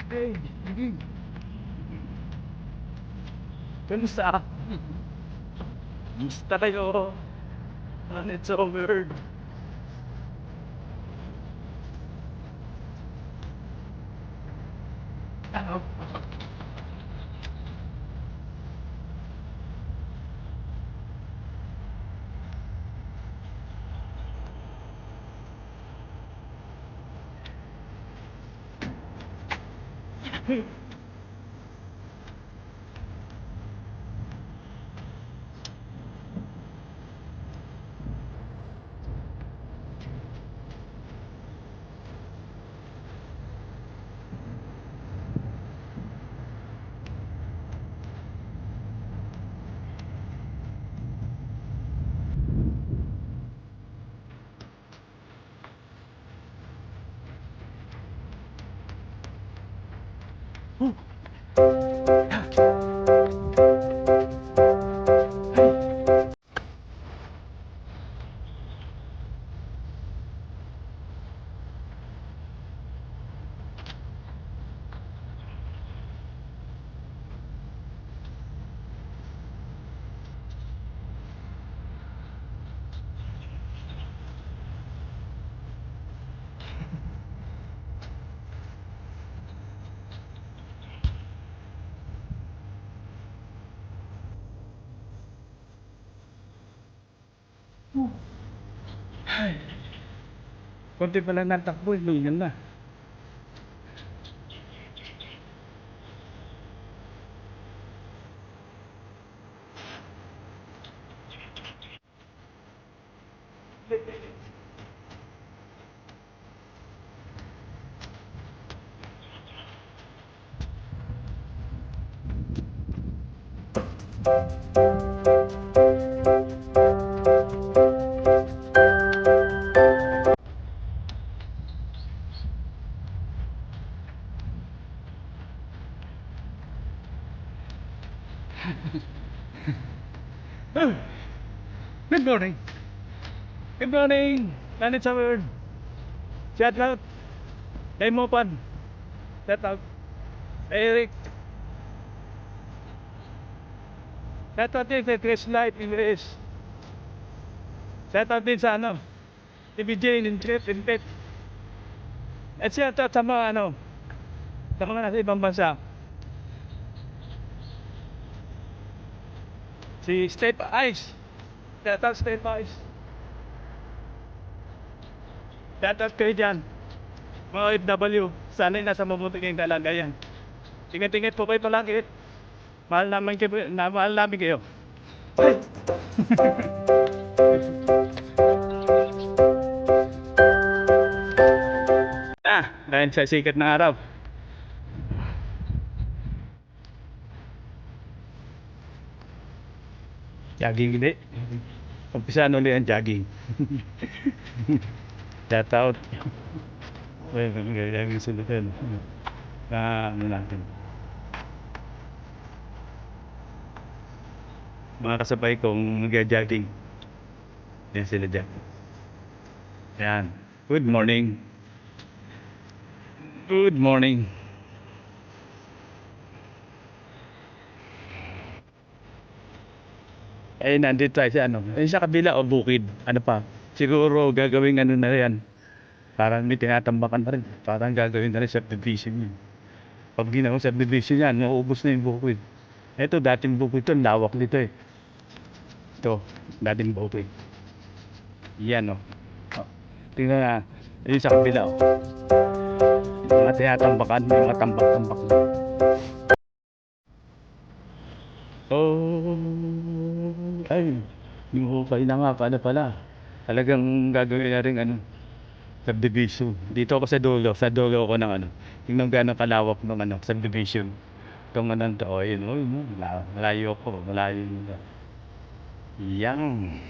Hey, sige. Kamusta? Kamusta kayo? And it's over. Ano? Ay, konti pa lang natakbo, iluyan na. Good morning. Good morning. Planet sa world. Shout out. Kay Mopan. Shout out. Kay Eric. Shout out din kay Chris Light English. Shout out din sa ano, TBJ, Lindret, Lindret. At shout out sa mga ano, sa mga nasa ibang bansa. Si Step Ice. Shout out Step Ice. Shout out kayo dyan. Mga OFW. Sana'y nasa mabuting kayong kalagayan. Ingat-ingat po kayo palagi. Mahal namin kayo. Mahal namin kayo. Dahil sa sikat ng araw. Jogging hindi. Umpisaan ulit ang jogging. Shout out. Well, jogging sulutan. Ano natin. Mga kasabay kong nag-jogging. Yan sila dyan. Yan. Good morning. Good morning. Eh, nandito tayo sa ano. Eh, sa kabila o bukid. Ano pa? Siguro gagawing ano na yan. Parang may tinatambakan na rin. Parang gagawin na rin subdivision yun. Pag ginawang subdivision yan, nauubos na yung bukid. Ito, dating bukid ito. Lawak nito eh. Ito, dating bukid. Yan o. Oh. Tingnan na. Yun sa kabila o. Mga tinatambakan, may mga tambak-tambak na. Oh, ay, yung hukay na nga pala. Talagang gagawin na rin ano, subdivision. Dito ako sa dulo ako ng ano. Tingnan gaano kalawak ng ano, subdivision. Itong ano to, oh, yun, oh, malayo ko, malayo yun. Yang.